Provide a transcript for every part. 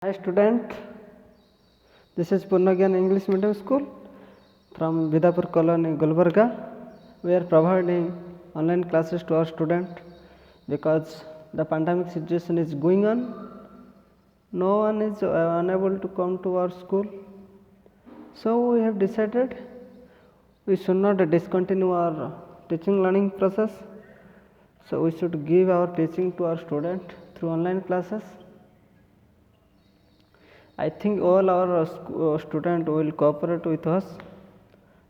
Hi student, this is Purnagyan English Medium School from Vidapur Colony, Gulbarga. We are providing online classes to our student because the pandemic situation is going on. No one is unable to come to our school. So we have decided we should not discontinue our teaching learning process. So we should give our teaching to our student through online classes. I think all our students will cooperate with us.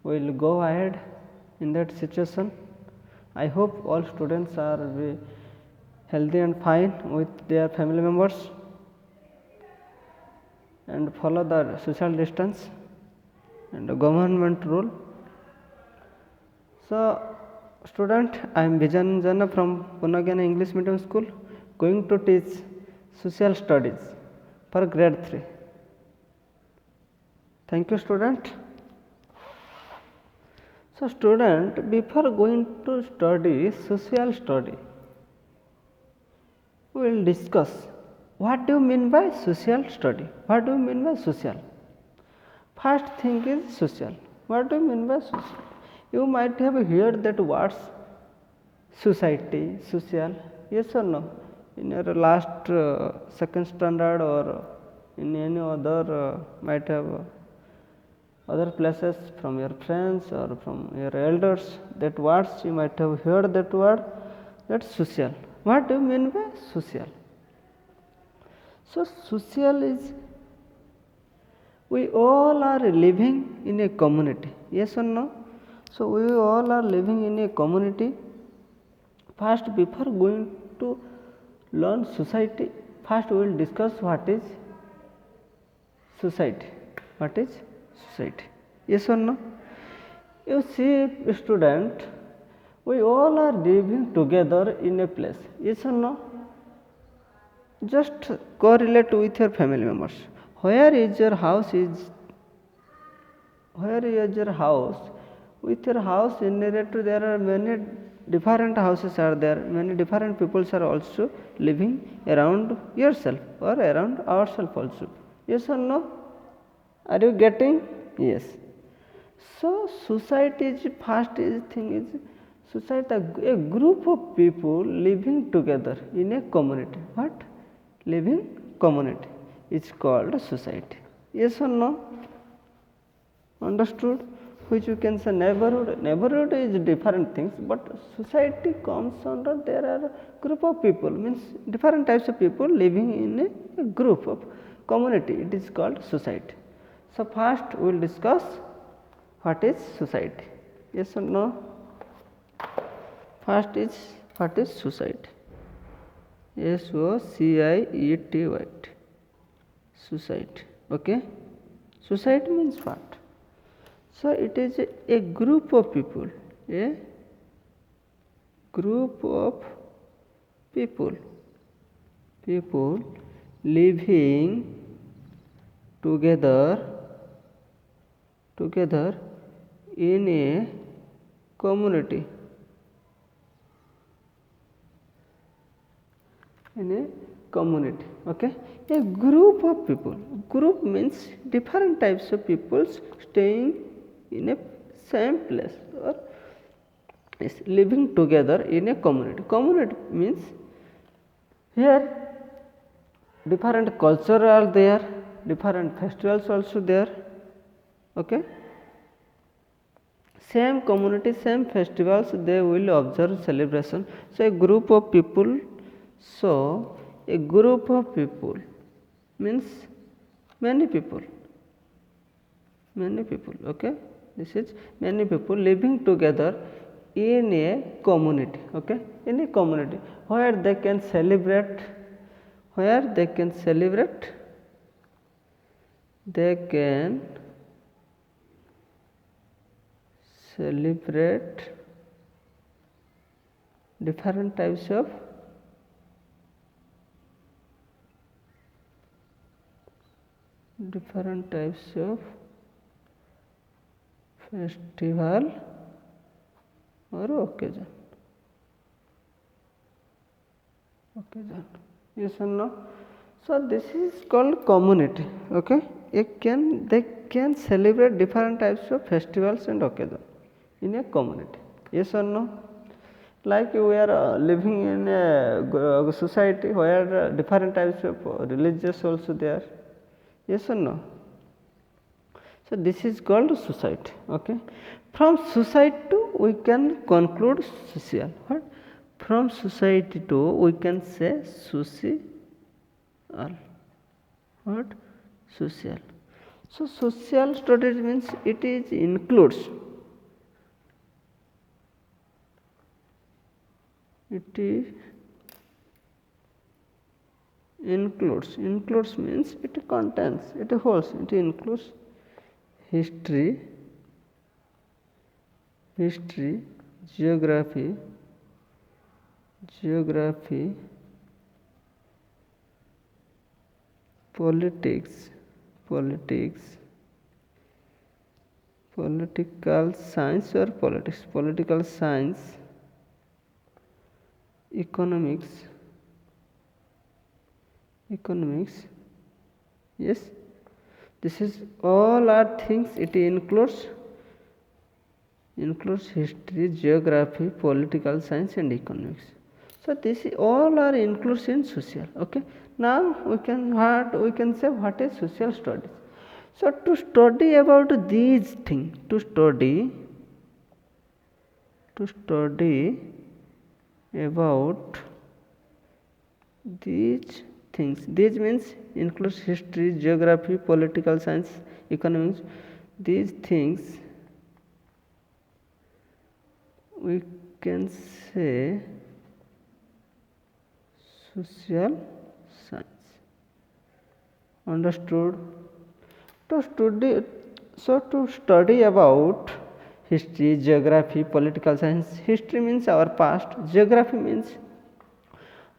We will go ahead in that situation. I hope all students are healthy and fine with their family members and follow the social distance and the government rule. So, student, I am Vijan Jana from Punagana English Medium School, going to teach social studies for grade 3. Thank you, student. So, student, before going to study social study, we will discuss what do you mean by social study? What do you mean by social? First thing is social. What do you mean by social? You might have heard that words society, social, yes or no? In your last second standard or in any other might have other places from your friends or from your elders, that words you might have heard that word, that's social. What do you mean by social? So social is we all are living in a community, yes or no? So we all are living in a community. First, before going to learn society, first we will discuss what is society. What is society? Yes or no? You see, student, we all are living together in a place. Yes or no? Just correlate with your family members. Where is your house? Where is your house? With your house in related, there are many different houses are there. Many different peoples are also living around yourself or around ourselves also. Yes or no? Are you getting? Yes. So society is first is thing is society a group of people living together in a community. What? Living community is called society. Yes or no? Understood? Which you can say neighborhood. Neighborhood is different things, but society comes under there are group of people means different types of people living in a group of community. It is called society. So first we will discuss what is society. Yes or no? First is what is society. SOCIETY. Society. Okay. Society means what? So it is a group of people. A group of people. People living together in a community. In a community. Okay. A group of people. Group means different types of people staying in a same place or is living together in a community. Community means here different culture are there, different festivals also there. Okay. Same community, same festivals they will observe celebration. So a group of people. So a group of people means many people. Many people. Okay. This is many people living together in a community. Okay. In a community where they can celebrate. Where they can celebrate. They can celebrate different types of festival or occasion. Yes or no? So this is called community. Okay, they can celebrate different types of festivals and occasions in a community. Yes or no? Like we are living in a society where different types of religious also there. Yes or no? So this is called society. Okay, from society we can conclude social. What? From society to we can say social. What? Social. So social studies means it is includes. It is includes means it contains, it holds, it includes history, geography, politics, political science or political science, economics, yes, this is all are things it includes history, geography, political science and economics. So this all are included in social. Okay, now we can say what is social studies. So to study about these things, to study about these things, these means includes history, geography, political science, economics, these things we can say social science. Understood? To study about history, geography, political science. History means our past, geography means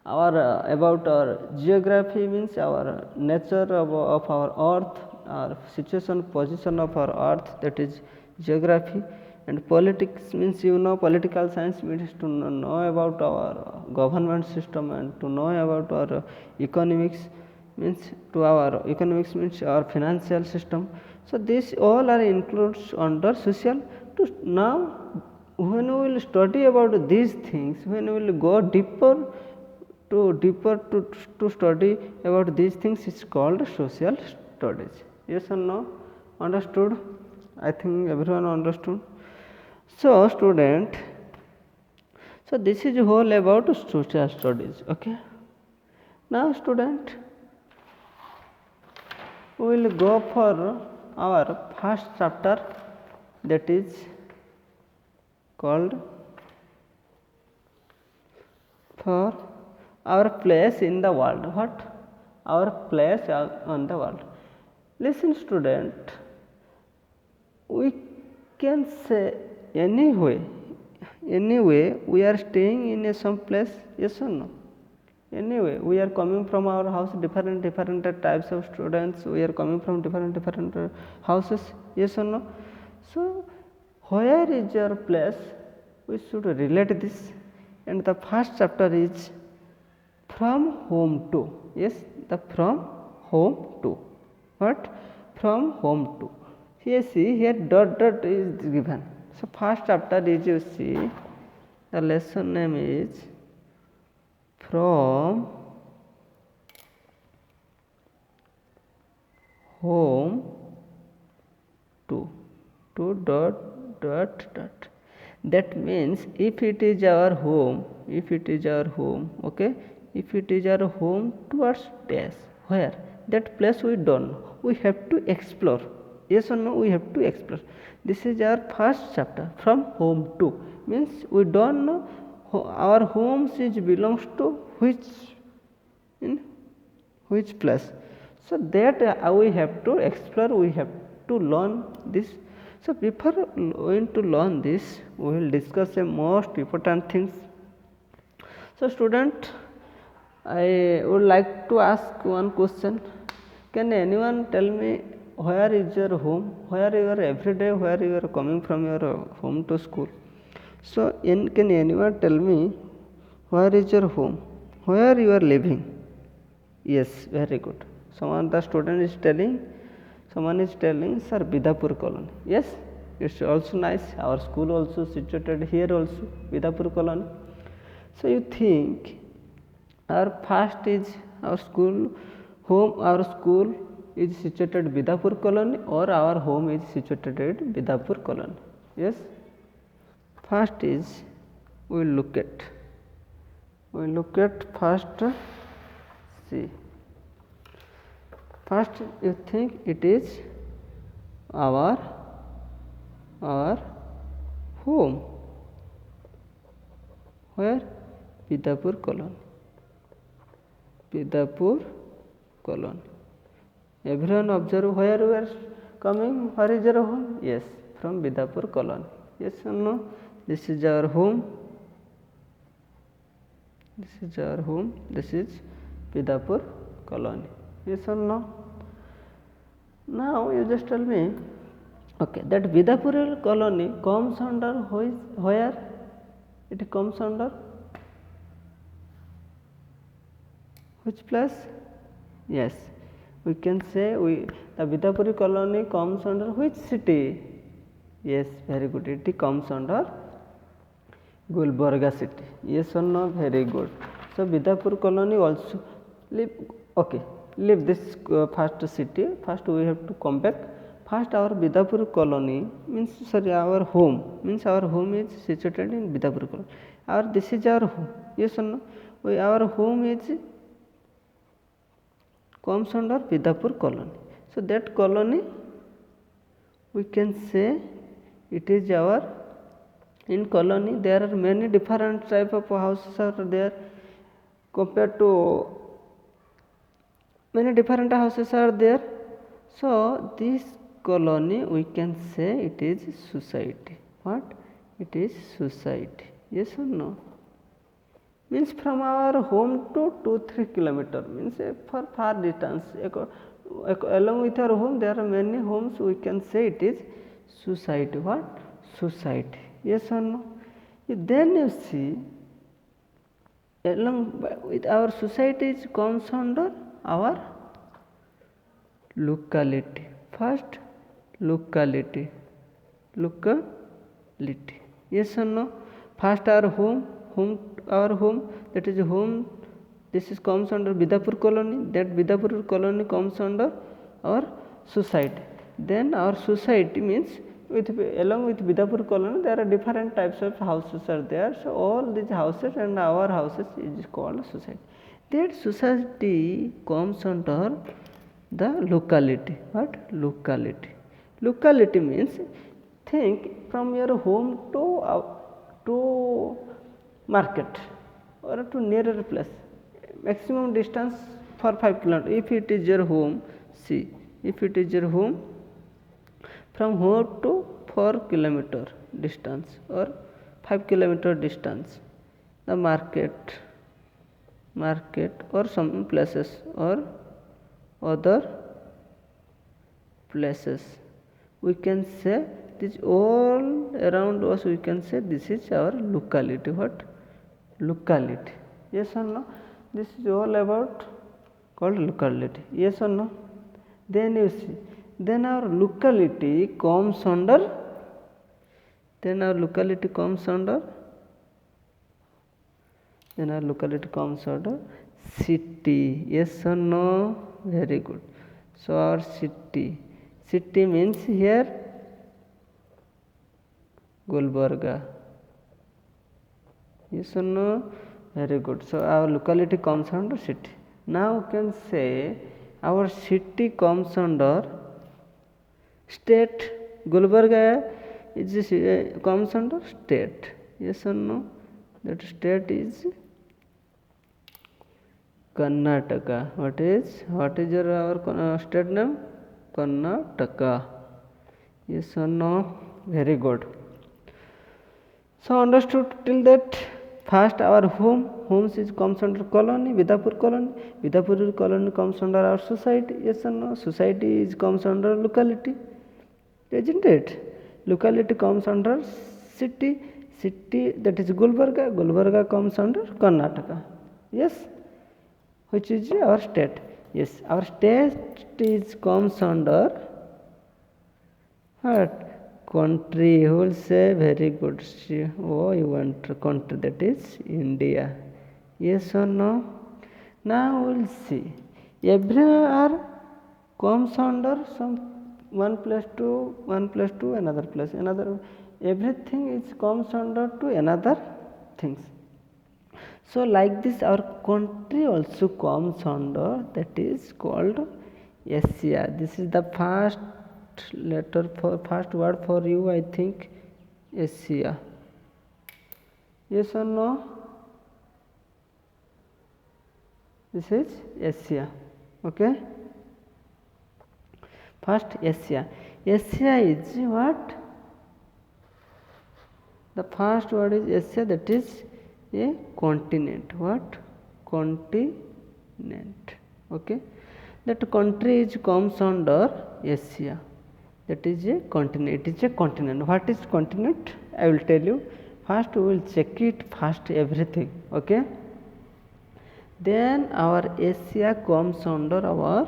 our about our geography means our nature of our earth, our situation, position of our earth, that is geography. And politics means political science means to know about our government system, and to know about our economics means our financial system. So these all are includes under social. To now when we will study about these things, when we will go deeper to study about these things, is called social studies. Yes or no? Understood? I think everyone understood. So student, so this is whole about social studies. Okay, now student, we will go for our first chapter, that is called for our place in the world. What? Our place on the world. Listen student, we can say anyway we are staying in some place. Yes or no? Anyway, we are coming from our house, different types of students, we are coming from different houses. Yes or no? So where is your place? We should relate this. And the first chapter is from home to. Yes, the from home to. What? From home to. Here see, here dot is given. So first chapter is, you see, the lesson name is from home to dot. That means if it is our home, okay, if it is our home towards dash, where that place we don't know, we have to explore. Yes or no? We have to explore. This is our first chapter, from home to, means we don't know our homes is belongs to which place. So that we have to explore, we have to learn this. So before going to learn this, we will discuss the most important things. So student, I would like to ask one question. Can anyone tell me where is your home? Where you are every day? Where you are coming from your home to school? So can anyone tell me where is your home? Where you are living? Yes, very good. Someone is telling, sir, Bidapur colony. Yes, it's also nice. Our school also situated here also, Bidapur colony. So you think our first is our school home, our school is situated Bidapur colony, or our home is situated at Bidapur colony. Yes. First is we look at first. See, first you think it is our home. Where? Bidapur colony. Everyone observe where we are coming. Where is our home? Yes, from Bidapur colony. Yes or no? This is our home. This is Bidapur colony. Yes or no? Now you just tell me, okay, that Bidapur colony comes under where? It comes under which place? Yes, we can say the Bidapur colony comes under which city? Yes, very good. It comes under Gulbarga city. Yes or no? Very good. So Bidapur colony also leave this first city. First we have to come back. First our Bidapur colony means our home is situated in Bidapur colony. This is our home. Yes or no? Our home is comes under Bidapur colony. So that colony we can say it is our. In colony there are many different type of houses are there. Compared to many different houses are there. So this colony we can say it is society. What? It is society. Yes or no? Means from our home to 2-3 kilometer, means for far distance. Along with our home there are many homes, we can say it is society. What? Society. Yes or no? Then you see, along with our society comes under our locality. First, locality. Yes or no? First our home, that is home. This comes under Bidapur colony. That Bidapur colony comes under our society. Then our society means along with Bidapur colony there are different types of houses are there. So all these houses and our houses is called society. That society comes under the locality. What? Locality means, think from your home to market or to nearer place, maximum distance for 5 kilometers. If it is your home, see, if it is your home, from home to 4 kilometer distance or 5 kilometer distance, the market or some places or other places, we can say this all around us, we can say this is our locality. What? Locality. Yes or no? This is all about called locality. Yes or no? Then you see, then our locality comes under city. Yes or no? Very good. So our city means here Gulbarga. Yes or no? Very good. So our locality comes under city. Now we can say our city comes under state. Gulbarga comes under state. Yes or no? That state is Karnataka. What is our state name? Karnataka. Yes or no? Very good. So understood till that. First our homes comes under colony, Bidapur colony comes under our society. Yes or no? Society comes under locality, isn't it? Locality comes under city, that is Gulbarga comes under Karnataka. Yes. which is our state. Yes, our state is comes under what? Country. Who will say very good? Oh, you want country, that is India. Yes or no? Now we will see. Everywhere comes under some one plus two, another plus another. Everything is comes under to another things. So like this our country also comes under, that is called Asia. This is the first letter for first word for you, I think. Asia. Yes or no? This is Asia. Okay. First Asia. Asia is what? The first word is Asia, that is a continent. What? Continent. Okay. That country is comes under Asia. That is a continent. It is a continent. What is continent? I will tell you. First we will check it first everything. Okay. Then our Asia comes under our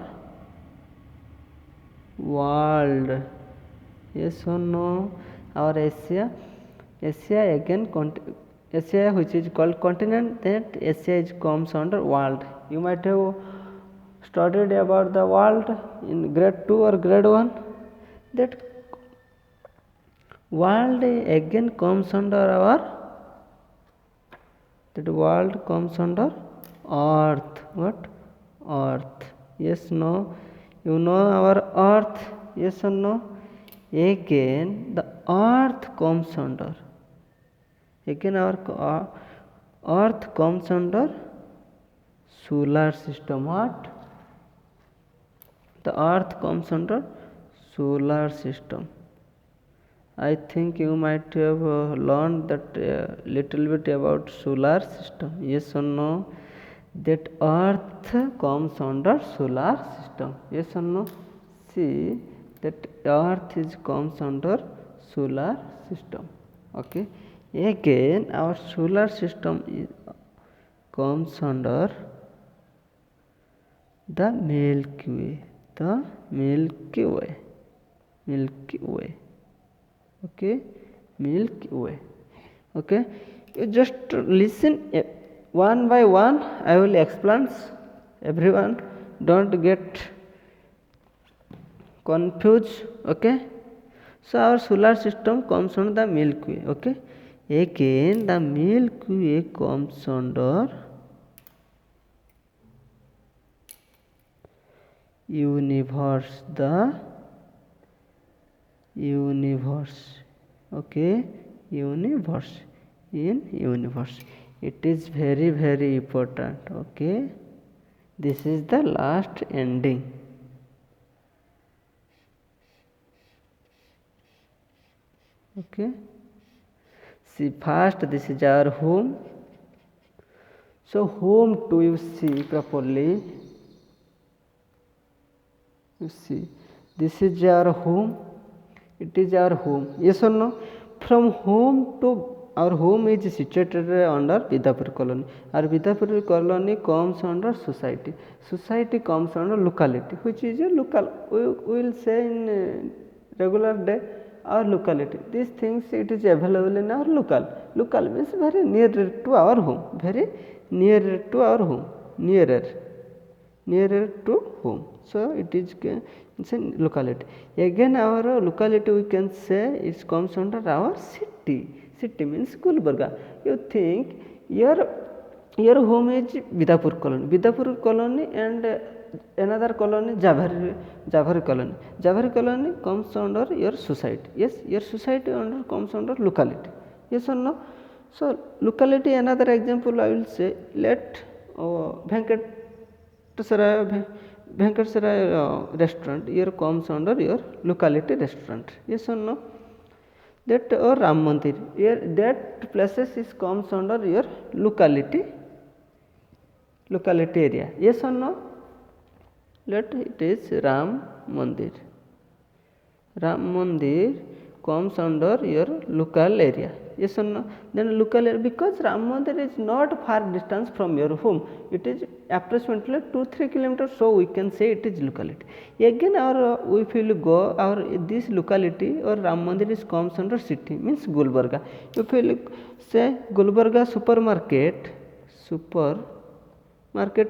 world. Yes or no? Our Asia again Asia, which is called continent, that Asia is comes under world. You might have studied about the world in grade 2 or grade 1. That world again comes under our, that world comes under earth. What? Earth. Yes, no? You know our earth. Yes or no? Again the earth comes under, again our earth comes under solar system. What? The earth comes under solar system. I think you might have learned that little bit about solar system. Yes or no? That earth comes under solar system. Yes or no? See, that earth is comes under solar system. Okay. Again our solar system comes under the Milky Way. The Milky Way. Milky Way. Okay. Milky Way. Okay. You just listen one by one. I will explain. Everyone don't get confused. Okay. So our solar system comes under the Milky Way. Okay. Again the Milky Way comes under universe. The universe. Okay. Universe. In universe. It is very very important. Okay. This is the last ending. Okay. See, first this is our home. So home to you see properly. You see, this is our home. It is our home. Yes or no? From home to our home is situated under Vidapur colony. Our Vidapur colony comes under society. Society comes under locality, which is a local. We will say in regular day our locality. These things it is available in our local. Local means very near to our home. Very near to our home. Nearer to home. So it is it's a locality. Again our locality we can say it comes under our city. City means Gulbarga. You think your home is Vidapur colony. Vidapur colony and another colony Javari colony. Javari colony comes under your society. Yes, your society under comes under locality. Yes or no? So locality, another example I will say. Let Venkateswaraya restaurant here comes under your locality restaurant. Yes or no? That or Ram Mandir, here that places is comes under your locality area. Yes or no? Let it is Ram Mandir. Ram Mandir comes under your local area. yes or no? Then locality, because Ram Mandir is not far distance from your home, it is approximately 2-3 kilometers, so we can say it is locality. Again our if you go our this locality or Ram Mandir is comes under city, means Gulbarga. If you look, say Gulbarga supermarket,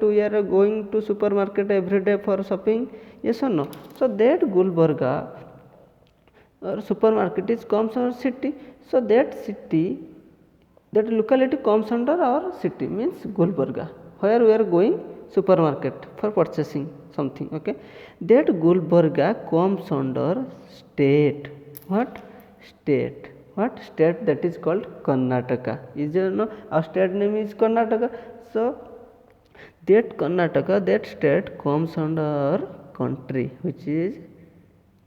we are going to supermarket every day for shopping, yes or no? So that Gulbarga or supermarket is comes our city, so that city, that locality comes under our city, means Gulbarga, where we are going supermarket for purchasing something. Okay, that Gulbarga comes under state. What state? What state? That is called Karnataka. Is you know our state name is Karnataka. So that Karnataka, that state comes under our country, which is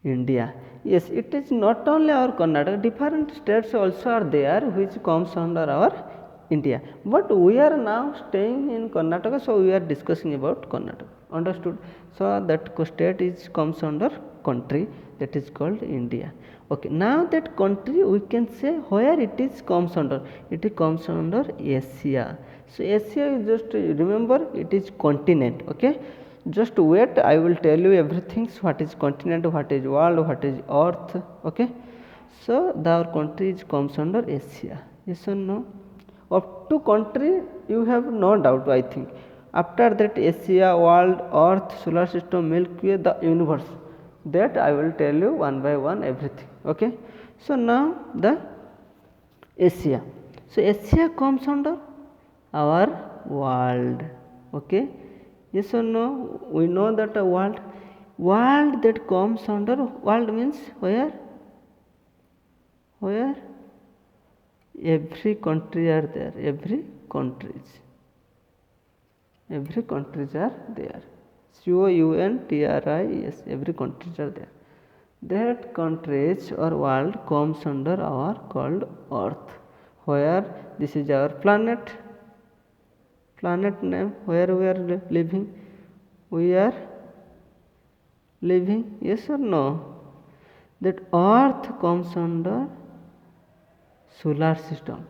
India. Yes, it is not only our Karnataka, different states also are there which comes under our India. But we are now staying in Karnataka, so we are discussing about Karnataka. Understood? So that state is comes under country, that is called India. Okay, now that country we can say where it is comes under. It comes under Asia. So Asia, you just remember it is continent. Okay, just wait, I will tell you everything. What is continent, what is world, what is earth. Okay, so our country comes under Asia, yes or no? Up to country you have no doubt, I think. After that, Asia, world, earth, solar system, Milky Way, the universe, that I will tell you one by one everything. Okay, so now the Asia, so Asia comes under our world. Okay, yes or no? We know that a world that comes under world means where every country are there, every countries are there. COUNTRIES, every countries are there. That countries or world comes under our called earth, where this is our planet name, where we are living, yes or no? That earth comes under solar system.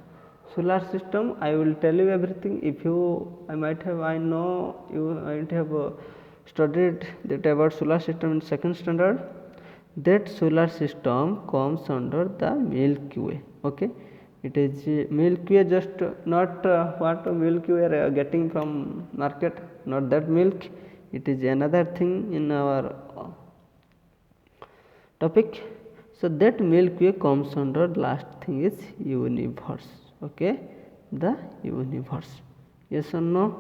I will tell you everything. If you, I know you might have studied that about solar system in second standard. That solar system comes under the Milky Way. Okay, it is Milky Way, just not what milk we are getting from market, not that milk. It is another thing in our topic. So that Milky Way comes under, last thing is universe. Okay, the universe, yes or no?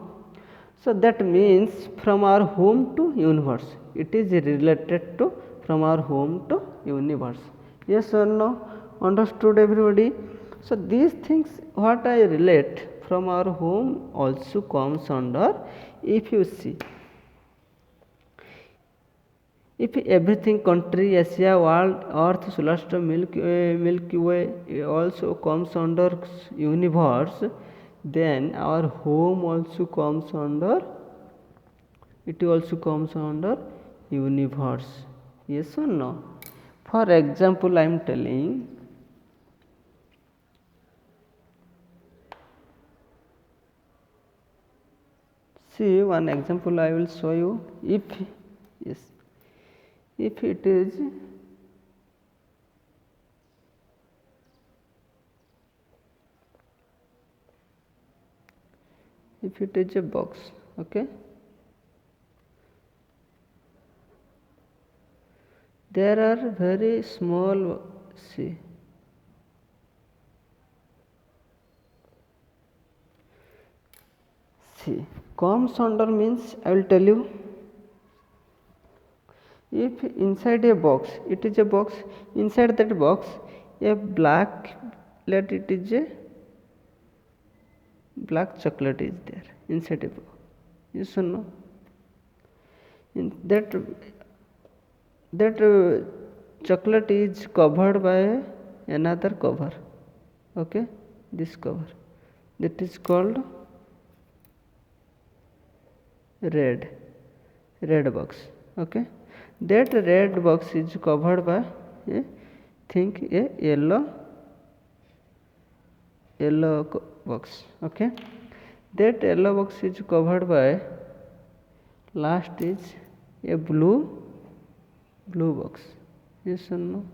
So that means from our home to universe, it is related to from our home to universe, yes or no? Understood everybody? So these things what I relate from our home also comes under, if you see, if everything country, Asia, world, earth, solar system, Milky Way also comes under universe, then our home also comes under, it also comes under universe, yes or no? For example, I am telling, see one example I will show you. If yes, if it is a box, okay, there are very small, see, comes under means I will tell you, if inside a box, it is a box, inside that box a black, let it is a black chocolate is there inside a box, yes or no? In that chocolate is covered by another cover, okay, this cover, that is called red box. Okay, that red box is covered by a, think a yellow yellow box. Okay, that yellow box is covered by, last is a blue box. Yes or no?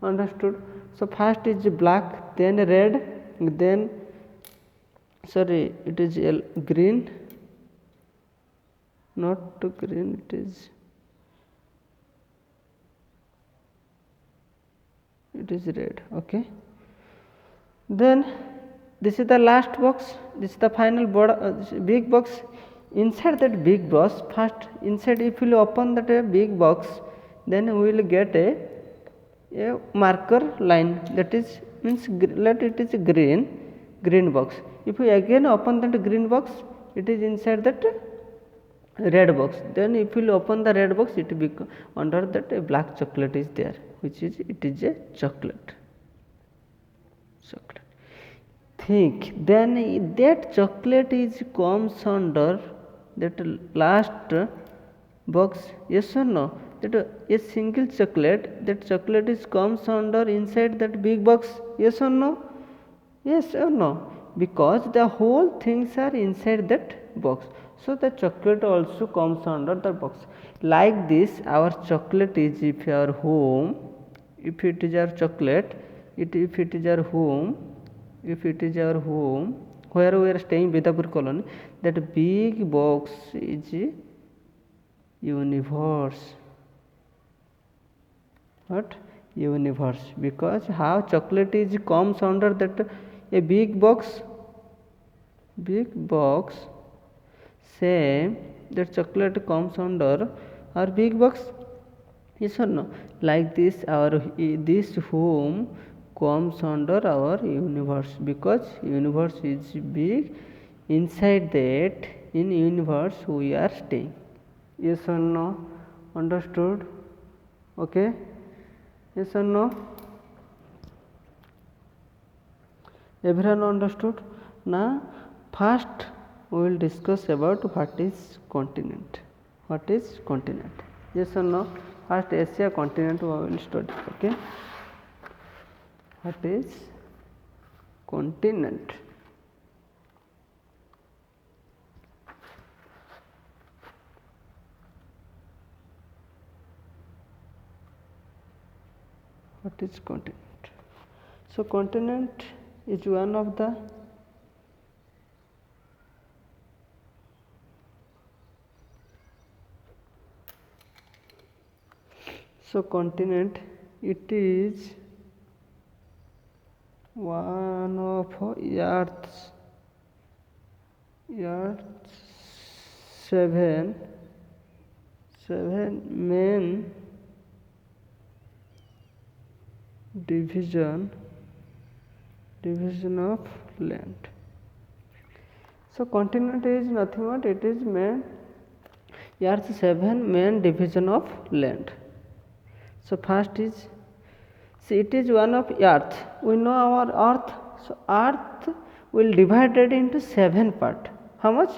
Understood? So first is black, then red, then sorry, it is green, not green, it is red. Okay, then this is the last box, this is the final big box. Inside that big box, first inside, if you open that big box, then we will get a marker line, that is means let it is green box. If we again open that green box, it is inside that red box. Then if you open the red box, it become under that a black chocolate is there, which is, it is a chocolate. Think, then that chocolate is comes under that last box. Yes or no? That a single chocolate, that chocolate is comes under inside that big box. Yes or no? Yes or no? Because the whole things are inside that box, so the chocolate also comes under the box. Like this, our chocolate is, if our home, if it is our chocolate, if it is our home, where we are staying, Bedapur colony, that big box is universe. What? Universe. Because how chocolate is comes under that a big box, same that chocolate comes under our big box. Yes or no? Like this, our this home comes under our universe, because universe is big. Inside that, in universe we are staying. Yes or no? Understood? Okay? Yes or no? Everyone understood? Now first we will discuss about what is continent. What is continent? Yes or no? First Asia continent we will study. Okay, what is continent? What is continent? So continent is one of the continent, it is one of earth's seven main division of land. So continent is nothing but it is main earth's 7 main division of land. So first is, see, it is one of earth. We know our earth. So earth will divide it into 7 part. How much?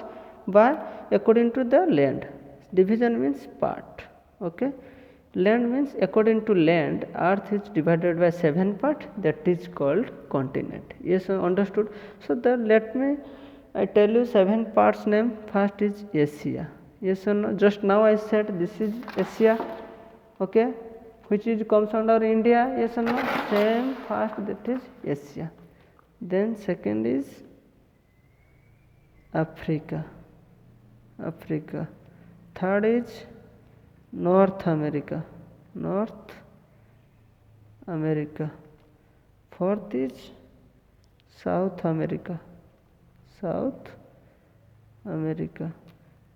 By according to the land. Division means part. Okay. Land means according to land, earth is divided by 7 part. That is called continent. Yes, understood. So let me I tell you 7 parts name. First is Asia. Yes or no? Just now I said this is Asia. Okay. Which is comes under India. Yes or no? Same. First that is Asia. Then second is Africa. Third is North America. Fourth is South America.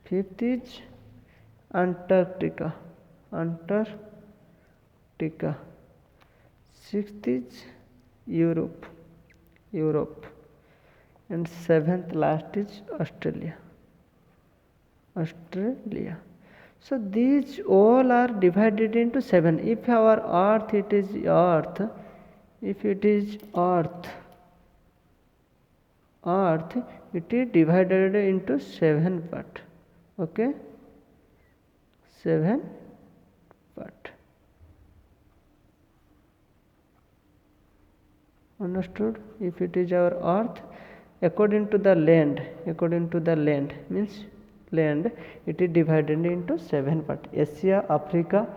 Fifth is Antarctica. Sixth is Europe. And seventh last is Australia. So these all are divided into 7. If our earth, it is earth, if it is earth, it is divided into 7 part. Okay, 7 part. Understood? If it is our earth, according to the land means land, it is divided into 7 parts: Asia, Africa,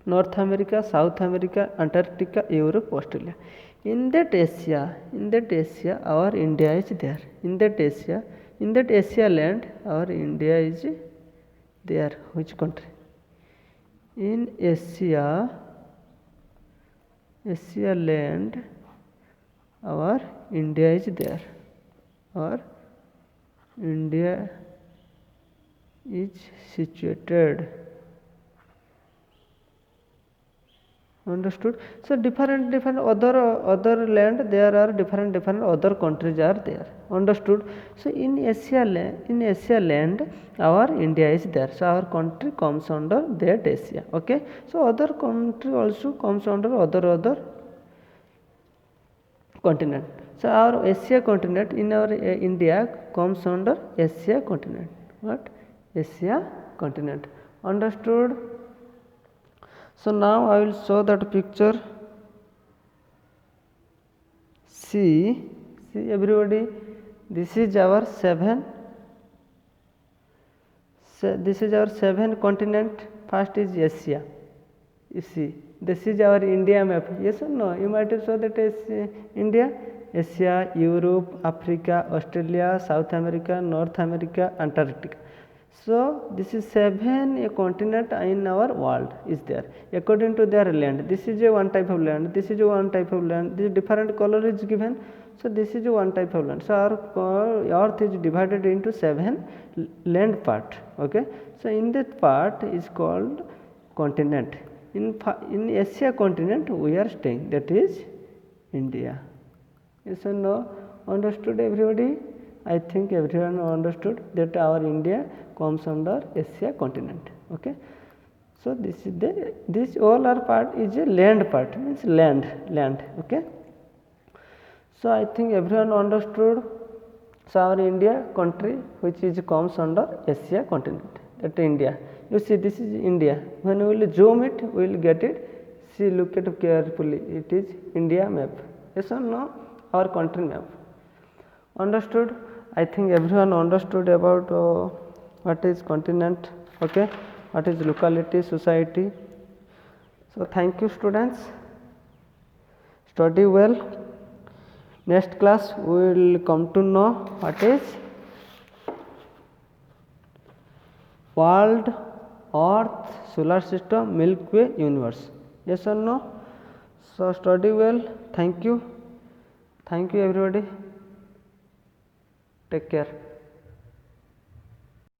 North America, South America, Antarctica, Europe, Australia. In that Asia, our India is there. In that Asia land, our India is there. Which country? In Asia land, our India is there. Our India is situated. Understood? So different other land, there are different other countries are there. Understood? So in Asia land, our India is there. So our country comes under that Asia. Okay. So other country also comes under other continent. So our Asia continent in our India comes under Asia continent. What? Asia continent. Understood? So now I will show that picture. See everybody, this is our seven continent. First is Asia. You see, this is our India map. Yes or no? You might have saw that is India, Asia, Europe, Africa, Australia, South America, North America, Antarctica. So this is 7 continent in our world is there. According to their land, this is a one type of land. This is a one type of land. This different color is given. So this is a one type of land. So our earth is divided into 7 land part. Okay. So in that part is called continent. In Asia continent we are staying, that is India. Yes or no? Understood everybody? I think everyone understood that our India comes under Asia continent. Okay. So this all our part is a land part, means land. Okay. So I think everyone understood. So our India country which is comes under Asia continent, that India. You see, this is India. When we will zoom it, we will get it. See, look at it carefully. It is India map. Yes or no? Our country map. Understood? I think everyone understood about what is continent. Okay, what is locality, society. So thank you students. Study well. Next class we will come to know what is world, earth, solar system, Milky Way, universe. Yes or no? So study well. Thank you everybody. Take care.